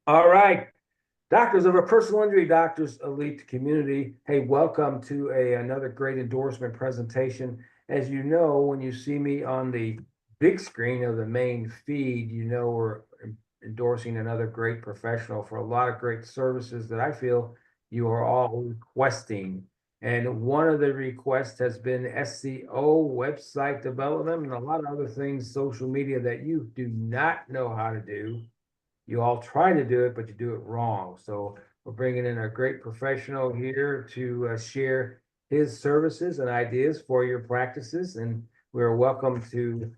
All right, doctors of a personal injury doctors elite community. Hey, welcome to another great endorsement presentation. As you know, when you see me on the big screen of the main feed, you know we're endorsing another great professional for a lot of great services that I feel you are all requesting. And one of the requests has been SEO, website development, and a lot of other things, social media that you do not know how to do. You all try to do it, but you do it wrong. So we're bringing in a great professional here to share his services and ideas for your practices. And we're welcome to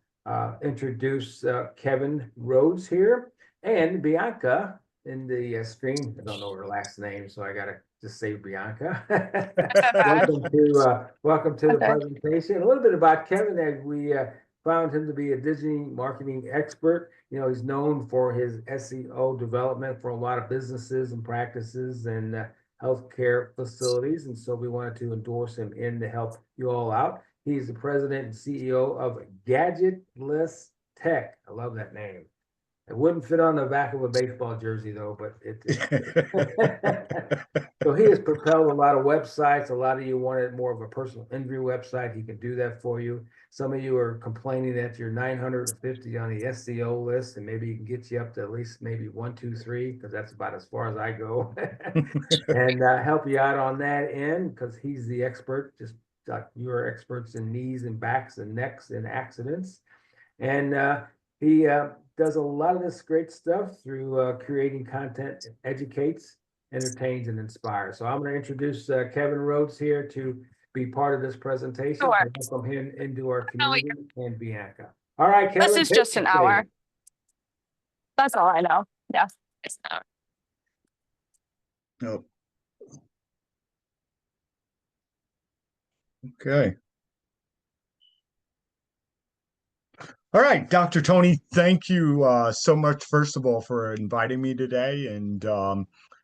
introduce Kevin Rhodes here and Bianca in the screen. I don't know her last name, so I got to just say Bianca. Welcome to the Okay. presentation. A little bit about Kevin as we found him to be a digital marketing expert. You know, he's known for his SEO development for a lot of businesses and practices and healthcare facilities. And so we wanted to endorse him in to help you all out. He's the president and CEO of Gadgetlesstech. I love that name. It wouldn't fit on the back of a baseball jersey though, but so he has propelled a lot of websites. A lot of you wanted more of a personal injury website. He can do that for you. Some of you are complaining that you're 950 on the SEO list, and maybe he can get you up to at least maybe 1, 2, 3, because that's about as far as I go, and help you out on that end because he's the expert. Just like you are experts in knees and backs and necks and accidents. And he does a lot of this great stuff through creating content, educates, entertains, and inspires. So I'm going to introduce Kevin Rhodes here to be part of this presentation. Sure. Welcome him into our Oh, community and Bianca. All right, this Kevin, is take just the an stage. hour. That's all I know. Yeah. It's an hour. Oh, okay. All right, Dr. Tony, thank you so much, first of all, for inviting me today. And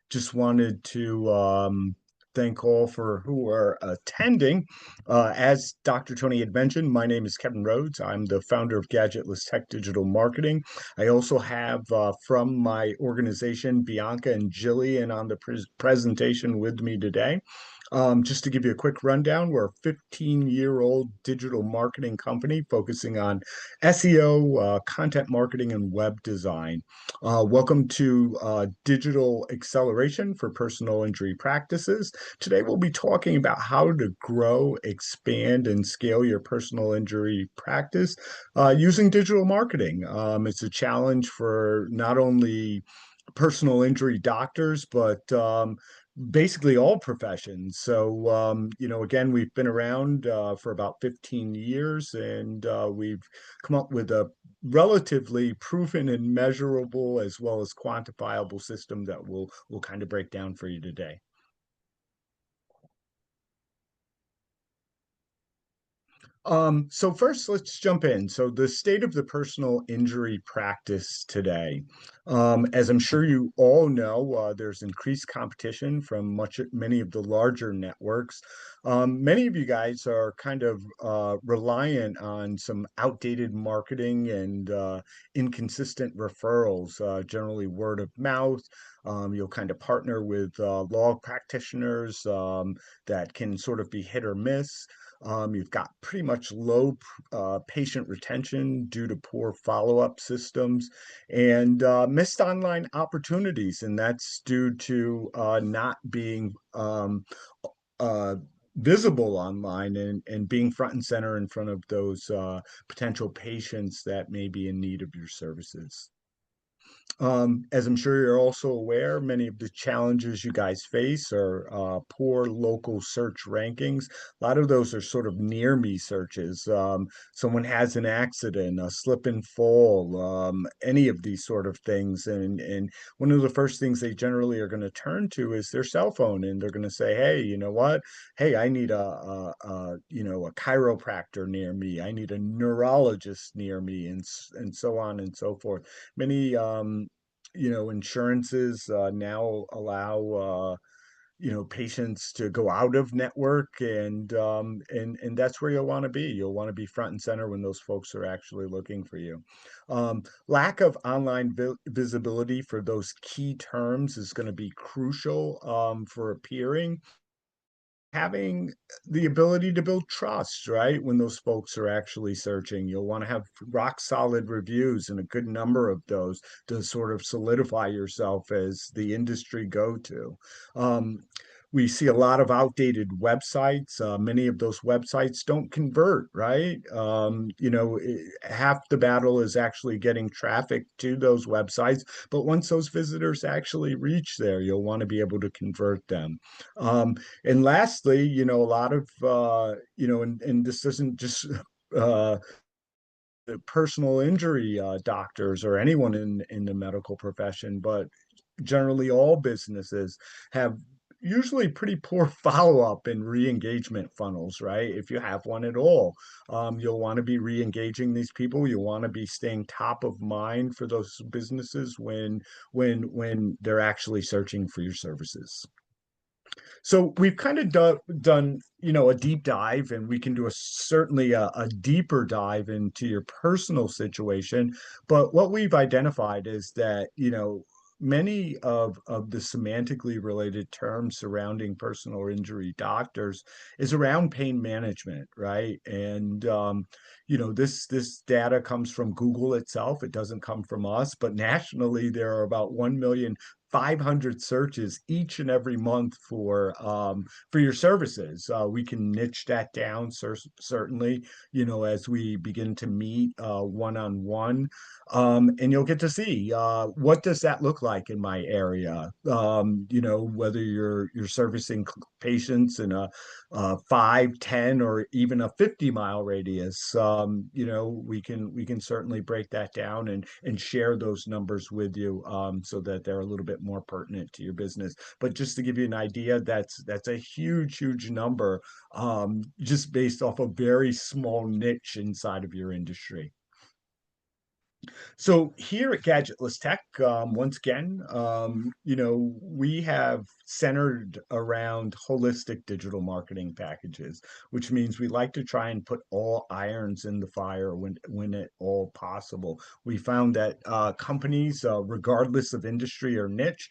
just wanted to thank all for who are attending. As Dr. Tony had mentioned, my name is Kevin Rhodes. I'm the founder of Gadgetlesstech Digital Marketing. I also have from my organization, Bianca and Jillian on the presentation with me today. Just to give you a quick rundown, we're a 15-year-old digital marketing company focusing on SEO, content marketing, and web design. Welcome to Digital Acceleration for Personal Injury Practices. Today, we'll be talking about how to grow, expand, and scale your personal injury practice using digital marketing. It's a challenge for not only personal injury doctors, but basically all professions. So, again, we've been around for about 15 years, and we've come up with a relatively proven and measurable as well as quantifiable system that we'll kind of break down for you today. So first, let's jump in. So the state of the personal injury practice today. As I'm sure you all know, there's increased competition from many of the larger networks. Many of you guys are kind of reliant on some outdated marketing and inconsistent referrals, generally word of mouth. You'll kind of partner with law practitioners that can sort of be hit or miss. You've got pretty much low patient retention due to poor follow-up systems and missed online opportunities. And that's due to not being uh, visible online and being front and center in front of those potential patients that may be in need of your services. As I'm sure you're also aware, many of the challenges you guys face are poor local search rankings. A lot of those are sort of near me searches. Someone has an accident, a slip and fall, any of these sort of things. And one of the first things they generally are going to turn to is their cell phone. And they're going to say, hey, you know what? Hey, I need a chiropractor near me. I need a neurologist near me, and so on and so forth. Many insurances now allow patients to go out of network, and that's where you'll want to be. You'll want to be front and center when those folks are actually looking for you. Lack of online visibility for those key terms is going to be crucial for appearing. Having the ability to build trust, right? When those folks are actually searching, you'll want to have rock solid reviews and a good number of those to sort of solidify yourself as the industry go-to. Um, we see a lot of outdated websites. Many of those websites don't convert, right? Half the battle is actually getting traffic to those websites. But once those visitors actually reach there, you'll want to be able to convert them. And lastly, a lot of, and this doesn't just uh, the personal injury doctors or anyone in the medical profession, but generally all businesses have usually pretty poor follow-up and re-engagement funnels, right? If you have one at all, you'll want to be re-engaging these people. You'll want to be staying top of mind for those businesses when they're actually searching for your services. So we've kind of done, a deep dive, and we can do certainly a deeper dive into your personal situation. But what we've identified is that, many of the semantically related terms surrounding personal injury doctors is around pain management, right? And this data comes from Google itself. It doesn't come from us, but nationally there are about 1,500,000 searches each and every month for your services. We can niche that down certainly, as we begin to meet one-on-one. And you'll get to see what does that look like in my area. Whether you're servicing patients in a 5, 10, or even a 50-mile radius. We can certainly break that down and share those numbers with you, so that they're a little bit more pertinent to your business. But just to give you an idea, that's a huge number, just based off a very small niche inside of your industry. So here at Gadgetless Tech, once again, we have centered around holistic digital marketing packages, which means we like to try and put all irons in the fire when at all possible. We found that companies, regardless of industry or niche,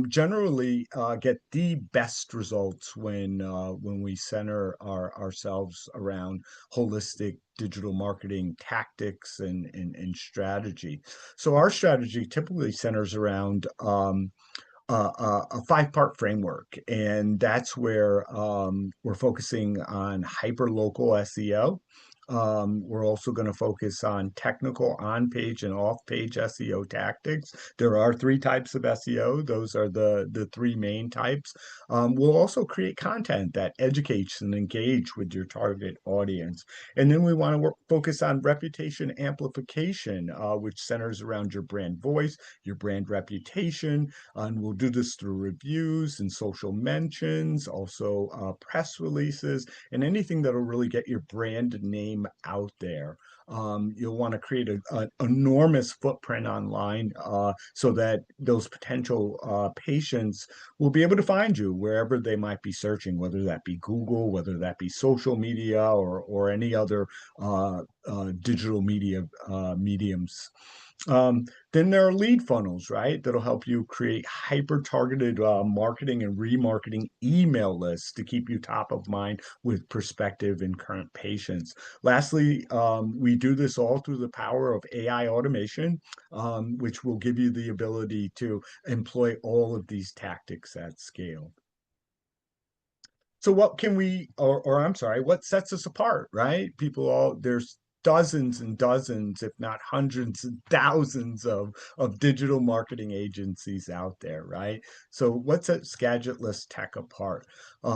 generally get the best results when we center ourselves around holistic digital marketing tactics and strategy. So our strategy typically centers around a 5-part framework, and that's where we're focusing on hyper-local SEO. We're also going to focus on technical on-page and off-page SEO tactics. There are 3 types of SEO. Those are the 3 main types. We'll also create content that educates and engage with your target audience. And then we want to focus on reputation amplification, which centers around your brand voice, your brand reputation, and we'll do this through reviews and social mentions, also press releases, and anything that'll really get your brand name out there. You'll want to create an enormous footprint online, so that those potential patients will be able to find you wherever they might be searching, whether that be Google, whether that be social media, or any other digital media mediums. Then there are lead funnels, right? That'll help you create hyper-targeted marketing and remarketing email lists to keep you top of mind with prospective and current patients. Lastly, we do this all through the power of AI automation, which will give you the ability to employ all of these tactics at scale. So what can or I'm sorry, what sets us apart, right? There's dozens and dozens, if not hundreds and thousands of digital marketing agencies out there, right? So what sets Gadgetless Tech apart?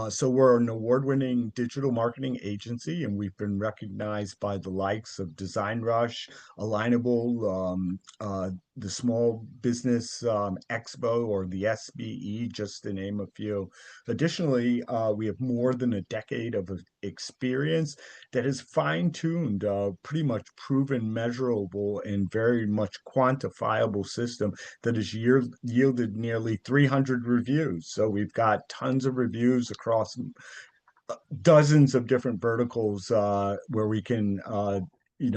So we're an award-winning digital marketing agency, and we've been recognized by the likes of Design Rush, Alignable, the Small Business Expo, or the SBE, just to name a few. Additionally, we have more than a decade of experience that has fine-tuned, pretty much proven, measurable, and very much quantifiable system that has yielded nearly 300 reviews. So we've got tons of reviews across dozens of different verticals, where we can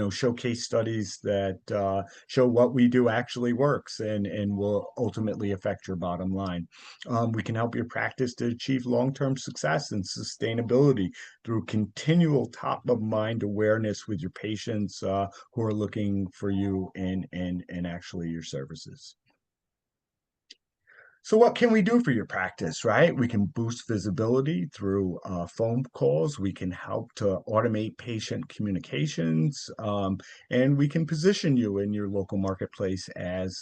show case studies that show what we do actually works and will ultimately affect your bottom line. We can help your practice to achieve long-term success and sustainability through continual top-of-mind awareness with your patients who are looking for you and actually your services. So what can we do for your practice, right? We can boost visibility through phone calls. We can help to automate patient communications, and we can position you in your local marketplace as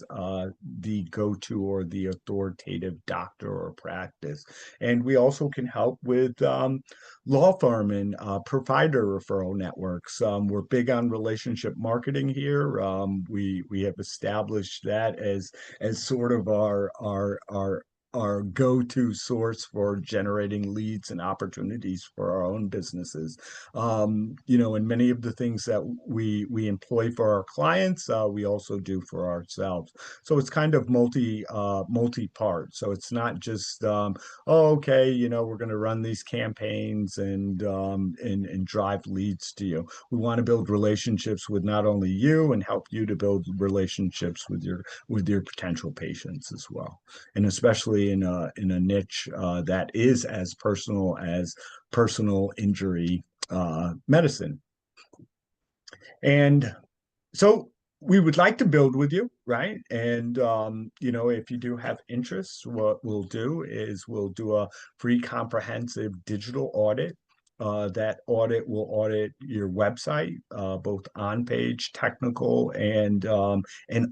the go-to or the authoritative doctor or practice. And we also can help with law firm and provider referral networks. We're big on relationship marketing here. We have established that as sort of our go-to source for generating leads and opportunities for our own businesses. And many of the things that we employ for our clients, we also do for ourselves. So it's kind of multi-part. So it's not just okay, we're going to run these campaigns and drive leads to you. We want to build relationships with not only you and help you to build relationships with your potential patients as well, and especially in a niche that is as personal as personal injury medicine. And so we would like to build with you, right? And if you do have interest, what we'll do is we'll do a free comprehensive digital audit. That audit will audit your website, both on page, technical, and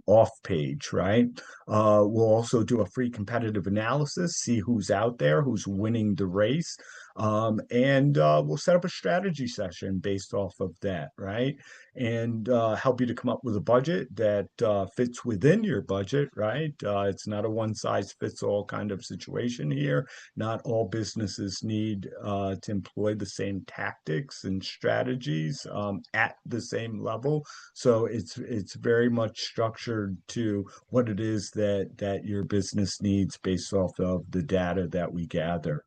off page, right? We'll also do a free competitive analysis, see who's out there, who's winning the race. And we'll set up a strategy session based off of that, right? And help you to come up with a budget that fits within your budget, right? It's not a one-size-fits-all kind of situation here. Not all businesses need to employ the same tactics and strategies at the same level. So it's very much structured to what it is that your business needs based off of the data that we gather.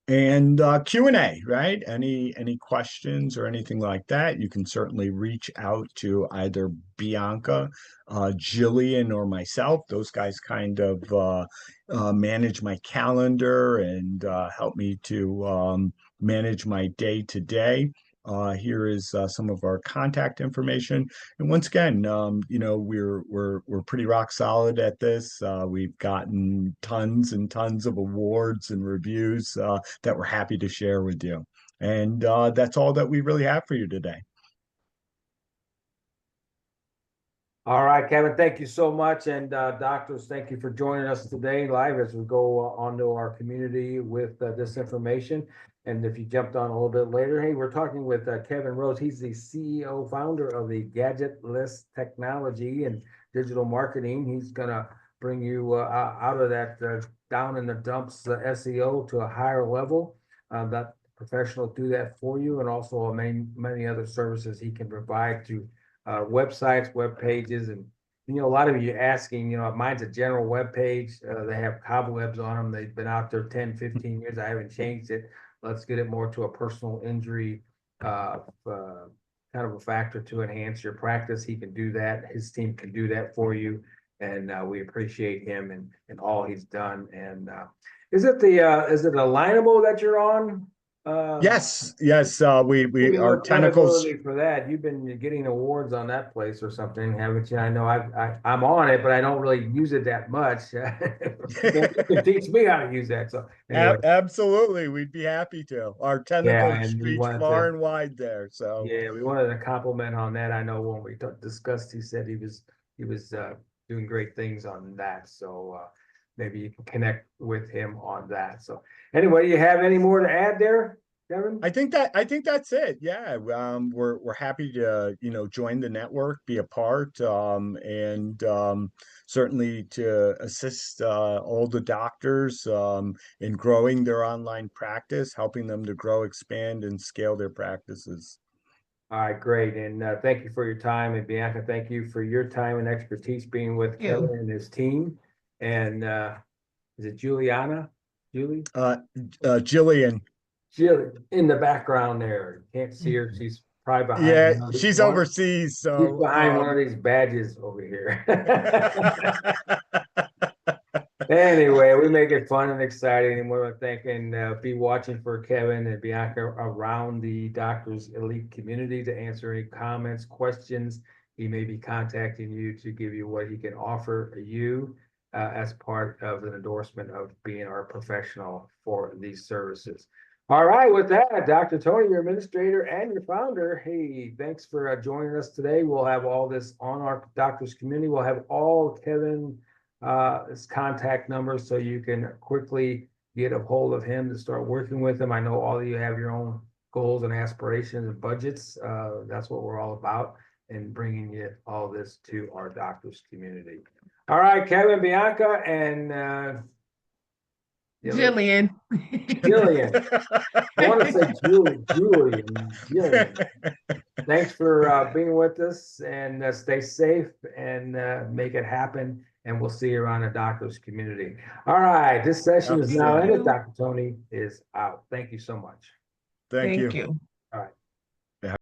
And Q&A, right? Any questions or anything like that, you can certainly reach out to either Bianca, Jillian, or myself. Those guys kind of manage my calendar and help me to manage my day-to-day. Here is some of our contact information. And once again, we're pretty rock solid at this. We've gotten tons and tons of awards and reviews that we're happy to share with you. And that's all that we really have for you today. All right, Kevin, thank you so much. And doctors, thank you for joining us today live as we go onto our community with this information. And if you jumped on a little bit later, hey, we're talking with Kevin Rhodes. He's the CEO, founder of the Gadgetlesstech Technology and Digital Marketing. He's going to bring you out of that down in the dumps SEO to a higher level. That professional do that for you, and also many other services he can provide to websites, web pages, and a lot of you asking, mine's a general web page. They have cobwebs on them. They've been out there 10, 15 years. I haven't changed it. Let's get it more to a personal injury kind of a factor to enhance your practice. He can do that. His team can do that for you, and we appreciate him and all he's done. And is it alignable that you're on? Yes. We our tentacles for that. You've been getting awards on that place or something, haven't you? I know I'm on it, but I don't really use it that much. You can teach me how to use that. So anyway. Absolutely, we'd be happy to. Our tentacles reach far and wide there. So yeah, we wanted to compliment on that. I know when we discussed, he said he was doing great things on that. So maybe you can connect with him on that. So anyway, you have any more to add there? Kevin? I think that's it. Yeah. We're happy to, join the network, be a part, and certainly to assist all the doctors in growing their online practice, helping them to grow, expand, and scale their practices. All right, great. And thank you for your time. And Bianca, thank you for your time and expertise being with Kevin and his team. And is it Juliana? Julie? Jillian. Julie in the background there. Can't see her. She's probably behind Yeah, one of she's one- overseas, She's so behind one of these badges over here. Anyway, we make it fun and exciting, and we want to thank and be watching for Kevin and Bianca around the Doctors Elite community to answer any comments, questions. He may be contacting you to give you what he can offer you as part of an endorsement of being our professional for these services. All right, with that, Dr. Tony, your administrator and your founder, hey, thanks for joining us today. We'll have all this on our doctors community. We'll have all Kevin his contact number so you can quickly get a hold of him to start working with him. I know all of you have your own goals and aspirations and budgets. That's what we're all about, and bringing you all this to our doctors community. All right, Kevin, Bianca, and Jillian. I want to say Julian. Thanks for being with us, and stay safe and make it happen. And we'll see you around the doctors community. All right, this session is now ended. Dr. Tony is out. Thank you so much. Thank you. Thank you.